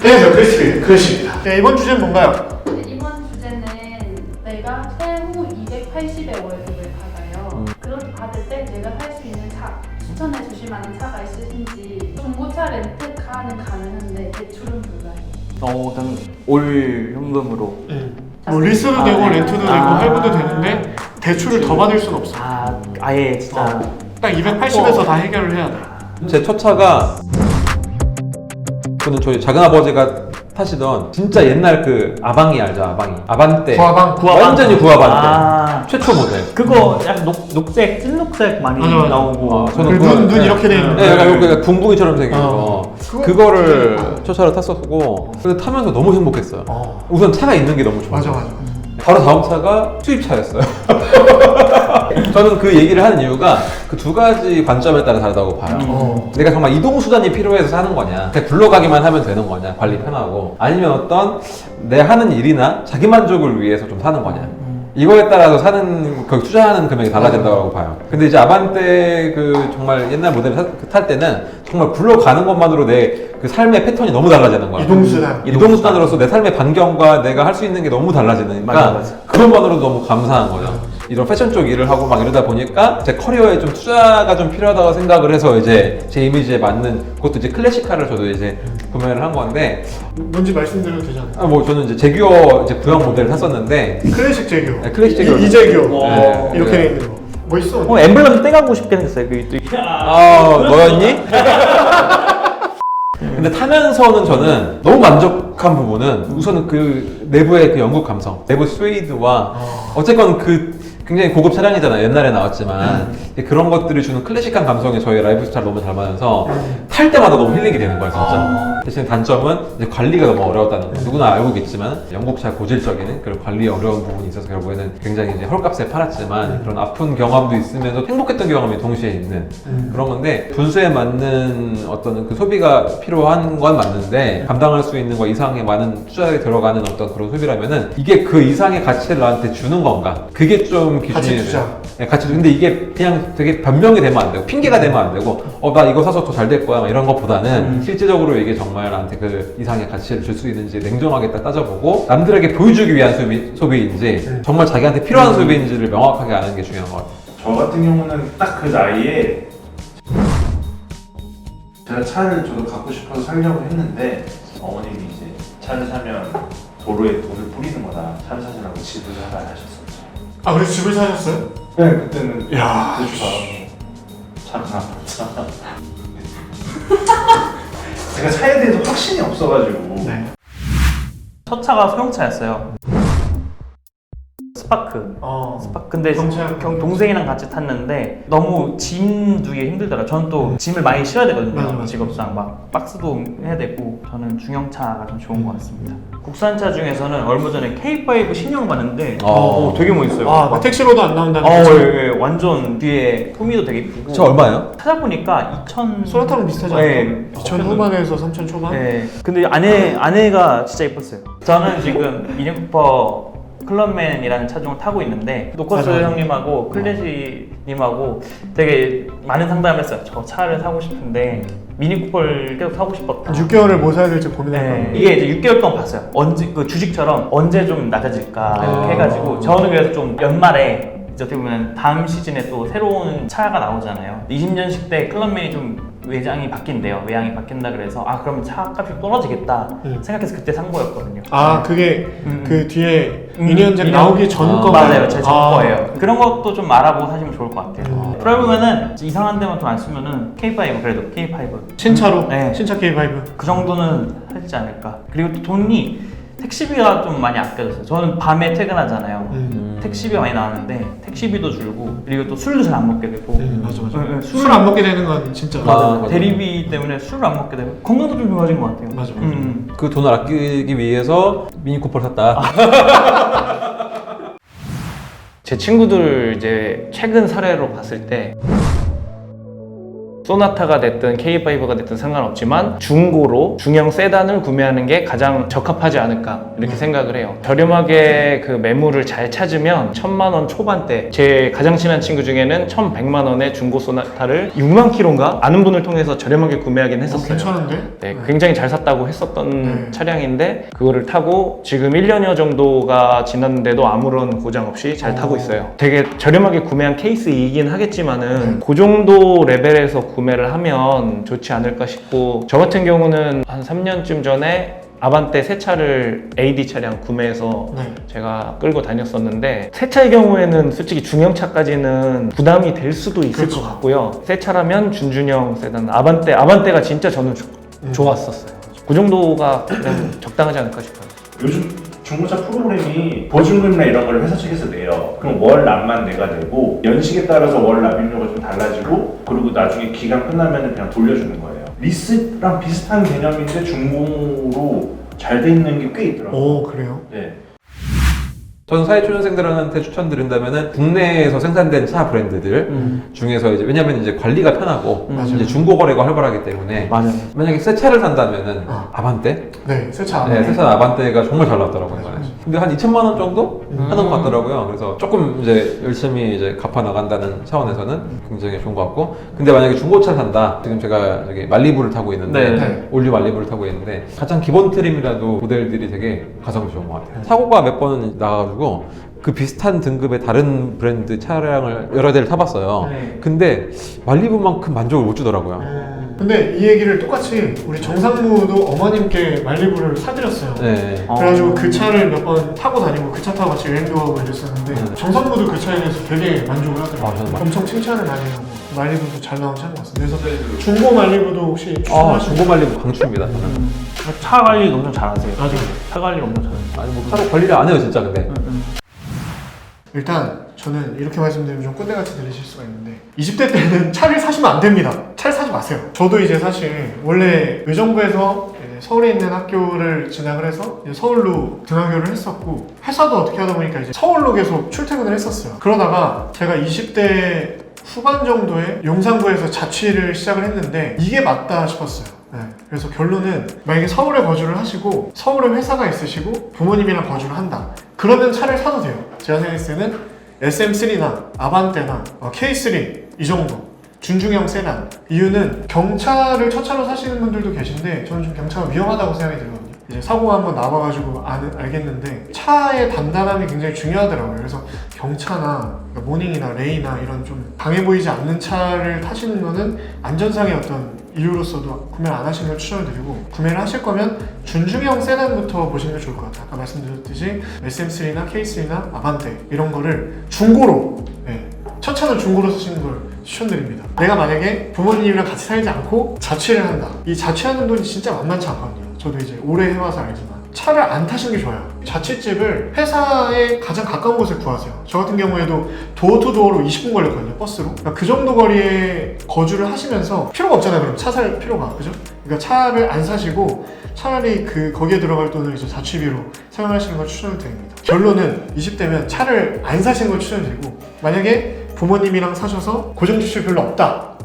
네, 클래식입니다. 네, 이번 주제는 뭔가요? 이번 주제는 내가 최후 280의 월급을 받아요. 그렇게 받을 때 내가 살 수 있는 차, 추천해 주실 만한 차가 있으신지. 중고차 렌트카는 가능한데 대출은 불가해요. 그럼 올 현금으로. 뭐 리스도 되고 렌트도 되고 할부도 되는데 대출을 더 받을 수는 없어. 아예 진짜. 딱 280에서 다 해결을 해야 돼. 제 첫 차가 그는 저희 작은아버지가 타시던 진짜 옛날 그 아방이 알죠? 아반떼. 구아방. 완전히 구아반떼. 최초 모델. 그거 약간 녹색, 찐녹색 많이 맞아. 나오고. 저는 눈 이렇게 돼 있는 네, 약간 붕붕이처럼 생긴 거. 그거를 첫 차로 탔었고, 근데 타면서 너무 행복했어요. 우선 차가 있는 게 너무 좋아요. 맞아. 바로 다음 차가 수입차였어요. 저는 그 얘기를 하는 이유가 그 두 가지 관점에 따라 다르다고 봐요. 내가 정말 이동수단이 필요해서 사는 거냐, 그냥 굴러가기만 하면 되는 거냐, 관리 편하고, 아니면 어떤 내 하는 일이나 자기 만족을 위해서 좀 사는 거냐, 이거에 따라서 그 투자하는 금액이 달라진다고 봐요. 근데 이제 아반떼 그 정말 옛날 모델 탈 때는 정말 굴러가는 것만으로 내 그 삶의 패턴이 너무 달라지는 거야. 이동수단으로서 내 삶의 반경과 내가 할 수 있는 게 너무 달라지니까 맞아. 그것만으로도 너무 감사한 거죠. 이런 패션 쪽 일을 하고 막 이러다 보니까 제 커리어에 좀 투자가 좀 필요하다고 생각을 해서 이제 제 이미지에 맞는 그것도 이제 클래식카를 저도 이제 구매를 한 건데, 뭔지 말씀드려도 되잖아요. 뭐 저는 이제 제규어 이제 구형 모델을 샀었는데, 클래식 제규어. 네, 클래식 제규어. 이제규어. 네, 이렇게 네. 돼 있는 거. 멋있어. 엠블럼 떼가고 싶게 생겼어요. 너였니? 근데 타면서는 저는 너무 만족한 부분은 우선은 그 내부의 그 영국 감성, 내부 스웨이드와 어쨌건 그 굉장히 고급 차량이잖아요. 옛날에 나왔지만 그런 것들이 주는 클래식한 감성이 저희 라이프 스타일 너무 잘 맞아서 탈 때마다 너무 힐링이 되는 거예요, 진짜. 대신 단점은 이제 관리가 너무 어려웠다는 거. 누구나 알고 있겠지만 영국차 고질적인 그런 관리에 어려운 부분이 있어서 결국에는 굉장히 이제 헐값에 팔았지만 그런 아픈 경험도 있으면서 행복했던 경험이 동시에 있는 그런 건데, 분수에 맞는 어떤 그 소비가 필요한 건 맞는데 감당할 수 있는 거 이상의 많은 투자에 들어가는 어떤 그런 소비라면은 이게 그 이상의 가치를 나한테 주는 건가? 그게 좀 기준이 가치 투자. 네, 가치. 근데 이게 그냥 되게 변명이 되면 안 되고 핑계가 되면 안 되고 나 이거 사서 더 잘 될 거야 막 이런 것보다는 실질적으로 이게 정말 나한테 그 이상의 가치를 줄 수 있는지 냉정하게 딱 따져보고 남들에게 보여주기 위한 소비인지 정말 자기한테 필요한 소비인지를 명확하게 아는 게 중요한 것 같아요. 저 같은 경우는 딱 그 나이에 제가 차를 저도 갖고 싶어서 살려고 했는데 어머님이 이제 차를 사면 도로에 돈을 뿌리는 거다, 차를 사시라고 집을 사라 하셨었죠. 아, 그래서 집을 사셨어요? 네, 그때는 야, 차가 나왔죠. 제가 차에 대해서 확신이 없어가지고. 네. 첫 차가 소형차였어요. 스파크. 근데 동생이랑 같이 탔는데 너무 짐 두기 힘들더라고요. 저는 또 짐을 많이 실어야 되거든요. 맞아. 직업상 막 박스도 해야 되고, 저는 중형차가 좀 좋은 것 같습니다. 국산차 중에서는 얼마 전에 K5 신형 봤는데 되게 멋있어요. 택시로도 안 나온다는 예, 완전 뒤에 후미도 되게 이쁘고. 저 얼마예요? 찾아보니까 2,000. 소나타랑 비슷하지 않나요? 2,000 후반에서 3,000 초반? 네. 근데 아내가 진짜 예뻤어요. 저는 지금 미니쿠퍼 클럽맨이라는 차종을 타고 있는데, 노커스 맞아요. 형님하고 클래시님하고 되게 많은 상담을 했어요. 저 차를 사고 싶은데 미니쿠퍼를 계속 사고 싶었다. 6개월을 뭐 사야 될지 고민했다고. 네. 이게 이제 6개월 동안 봤어요. 언제 그 주식처럼 언제 좀 낮아질까 이렇게 해가지고, 저는 그래서 좀 연말에 이제 어떻게 보면 다음 시즌에 또 새로운 차가 나오잖아요. 20년식 때 클럽맨이 좀 외장이 바뀐대요. 외양이 바뀐다 그래서 그럼 차값이 떨어지겠다 생각해서 그때 산 거였거든요. 그게 그 뒤에 유니언잭 나오기 전 거. 맞아요. 제 전 거예요. 그런 것도 좀 알아보고 사시면 좋을 것 같아요. 프라이브면은 이상한 데만 돈 안 쓰면은 K5, 그래도 K5 신차로? 네. 신차 K5. 그 정도는 하지 않을까. 그리고 또 돈이 택시비가 좀 많이 아껴졌어요. 저는 밤에 퇴근하잖아요. 택시비가 많이 나왔는데 택시비도 줄고, 그리고 또 술도 잘 안 먹게 되고. 맞아. 술 안 먹게 되는 건 진짜. 맞아. 대리비 때문에 술을 안 먹게 되고 건강도 좀 좋아진 것 같아요. 맞아. 그 돈을 아끼기 위해서 미니쿠퍼를 샀다. 제 친구들 이제 최근 사례로 봤을 때 소나타가 됐든 K5가 됐든 상관없지만 중고로 중형 세단을 구매하는 게 가장 적합하지 않을까 이렇게 생각을 해요. 저렴하게 그 매물을 잘 찾으면 1000만 원 초반대, 제 가장 친한 친구 중에는 1100만 원의 중고 소나타를 6만 킬로인가 아는 분을 통해서 저렴하게 구매하긴 했었어요. 괜찮은데? 네, 굉장히 잘 샀다고 했었던 네. 차량인데 그거를 타고 지금 1년여 정도가 지났는데도 아무런 고장 없이 잘 타고 있어요. 되게 저렴하게 구매한 케이스이긴 하겠지만은 그 정도 레벨에서 구매를 하면 좋지 않을까 싶고, 저 같은 경우는 한 3년쯤 전에 아반떼 새 차를 AD 차량 구매해서 네. 제가 끌고 다녔었는데, 새 차의 경우에는 솔직히 중형차까지는 부담이 될 수도 있을 그렇죠. 것 같고요. 새 차라면 준준형 세단 아반떼가 진짜 저는 좋았었어요. 그 정도가 그냥 적당하지 않을까 싶어요. 요즘 중고차 프로그램이 보증금이나 이런 걸 회사 측에서 내요. 그럼 월 납만 내가 내고 연식에 따라서 월 납입료가 좀 달라지고, 그리고 나중에 기간 끝나면 그냥 돌려주는 거예요. 리스랑 비슷한 개념인데 중고로 잘 돼 있는 게 꽤 있더라고요. 오, 그래요? 네. 저는 사회초년생들한테 추천드린다면은 국내에서 생산된 차 브랜드들 중에서 이제, 왜냐면 이제 관리가 편하고 이제 중고 거래가 활발하기 때문에 맞아요. 만약에 새 차를 산다면은 아반떼? 네, 세차. 네, 새차 아반떼가 정말 잘 나왔더라고요. 근데 한 2천만 원 정도 하는 것 같더라고요. 그래서 조금 이제 열심히 이제 갚아 나간다는 차원에서는 굉장히 좋은 것 같고, 근데 만약에 중고차 산다, 지금 제가 여기 말리부를 타고 있는데 네. 올류 말리부를 타고 있는데 가장 기본 트림이라도 모델들이 되게 가성비 좋은 것 같아요. 사고가 몇 번 나가가지고 그 비슷한 등급의 다른 브랜드 차량을 여러 대를 타봤어요. 네. 근데 말리부만큼 만족을 못 주더라고요. 근데 이 얘기를 똑같이 우리 정상무도 어머님께 말리부를 사드렸어요. 네. 그래가지고 그 차를 몇 번 타고 다니고 그 차 타고 같이 여행도 가고 이랬었는데 정상무도 그 차에 대해서 되게 만족을 하더라고요. 저는 엄청 칭찬을 많이 하고 말리부도 잘 나온 차인 것 같습니다. 그래서 중고 말리부도 혹시 추천하시는 중고 말리부 강추입니다. 저는. 차 관리 엄청 잘하세요. 맞아요. 차 관리 엄청 잘하세요. 아니 뭐 차로 관리를 안 해요 진짜. 근데 일단 저는 이렇게 말씀드리면 좀 꼰대같이 들리실 수가 있는데 20대 때는 차를 사시면 안 됩니다. 차를 사지 마세요. 저도 이제 사실 원래 의정부에서 이제 서울에 있는 학교를 진학을 해서 이제 서울로 등하교를 했었고, 회사도 어떻게 하다 보니까 이제 서울로 계속 출퇴근을 했었어요. 그러다가 제가 20대 후반 정도에 용산구에서 자취를 시작을 했는데 이게 맞다 싶었어요. 네. 그래서 결론은 만약에 서울에 거주를 하시고 서울에 회사가 있으시고 부모님이랑 거주를 한다, 그러면 차를 사도 돼요. 제가 생각했을 때는 SM3나 아반떼나 K3 이 정도 준중형 세단. 이유는 경차를 첫 차로 사시는 분들도 계신데 저는 좀 경차가 위험하다고 생각이 들거든요. 이제 사고가 한번 나와가지고 알겠는데 차의 단단함이 굉장히 중요하더라고요. 그래서 경차나 모닝이나 레이나 이런 좀 강해 보이지 않는 차를 타시는 거는 안전상의 어떤 이유로서도 구매를 안 하시는 걸 추천을 드리고, 구매를 하실 거면 준중형 세단부터 보시는 게 좋을 것 같아요. 아까 말씀드렸듯이 SM3나 K3나 아반떼 이런 거를 중고로, 첫 차는 중고로 사시는 걸 추천드립니다. 내가 만약에 부모님이랑 같이 살지 않고 자취를 한다, 이 자취하는 돈이 진짜 만만치 않거든요. 저도 이제 오래 해와서 알지만 차를 안 타시는 게 좋아요. 자취집을 회사에 가장 가까운 곳에 구하세요. 저 같은 경우에도 도어투도어로 20분 걸렸거든요, 버스로. 그러니까 그 정도 거리에 거주를 하시면서 필요가 없잖아요. 그럼 차 살 필요가, 그죠? 그러니까 차를 안 사시고 차라리 거기에 들어갈 돈을 이제 자취비로 사용하시는 걸 추천을 드립니다. 결론은 20대면 차를 안 사시는 걸 추천드리고, 만약에 부모님이랑 사셔서 고정 지출 별로 없다,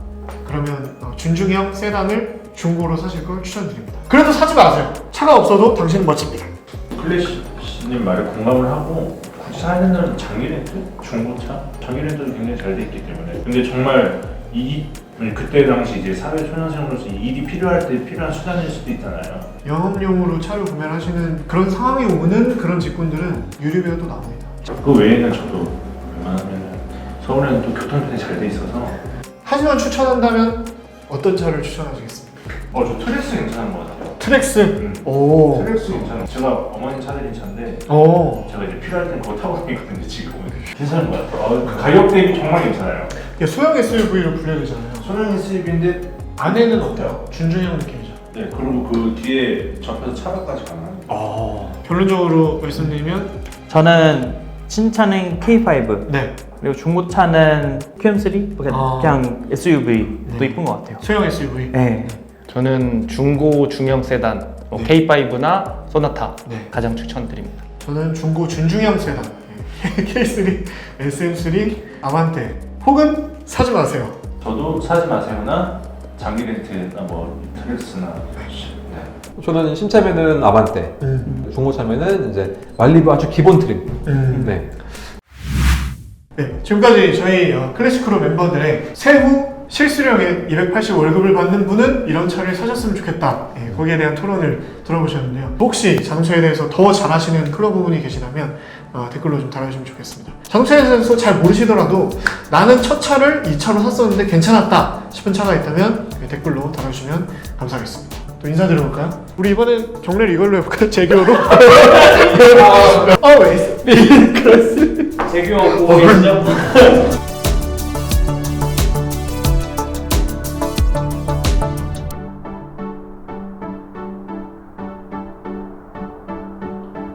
그러면 준중형 세단을 중고로 사실 걸 추천드립니다. 그래도 사지 마세요. 차가 없어도 당신은 멋집니다. 클래시님 말에 공감을 하고, 굳이 사야 된다는 장기 렌트? 중고차? 장기 렌트도 굉장히 잘 돼 있기 때문에. 근데 정말 그때 당시 이제 사회 초년생으로서 이 일이 필요할 때 필요한 수단일 수도 있잖아요. 영업용으로 차를 구매를 하시는 그런 상황이 오는 그런 직군들은 유류비가 또 나옵니다. 그 외에는 저도 웬만하면 서울에는 또 교통편이 잘 돼 있어서. 하지만 추천한다면 어떤 차를 추천하시겠습니까? 저 트렉스 괜찮은 것 같아요. 트렉스? 오. 트렉스 괜찮아요. 제가 어머니 차들인 차인데 오. 제가 이제 필요할 땐 그거 타고 다니거든요. 지금은 괜찮은 것 같아요. 가격 대비 정말 괜찮아요. 이게 소형 SUV로 분류되잖아요. 소형 SUV인데 안에는 어때요? 준중형 느낌이죠. 네, 그리고 그 뒤에 접혀서 차박까지 가능합니다. 결론적으로 말씀드리면 저는 신차는 K5, 네, 그리고 중고차는 QM3, 그냥 SUV도 네. 이쁜 것 같아요. 소형 SUV. 네. 저는 중고 중형 세단, 네. K5나 소나타 네. 가장 추천드립니다. 저는 중고 준중형 세단 K3, SM3, 아반떼 혹은 사지 마세요. 저도 사지 마세요나 장기 렌트나 뭐 트랙스나 저는 신차면은 아반떼, 중고차면은 이제 말리부 아주 기본 트림. 네. 네, 지금까지 저희 클래식크루 멤버들의 세후 실수령에 280 월급을 받는 분은 이런 차를 사셨으면 좋겠다. 예, 거기에 대한 토론을 들어보셨는데요. 혹시 자동차에 대해서 더 잘 아시는 클러브분이 계시다면 댓글로 좀 달아주시면 좋겠습니다. 자동차에 대해서 잘 모르시더라도 나는 첫 차를 이 차로 샀었는데 괜찮았다 싶은 차가 있다면 댓글로 달아주시면 감사하겠습니다. 또 인사드려볼까요? 우리 이번엔 경례를 이걸로 해볼까요? 제교로? Always be cross. 재규 5인정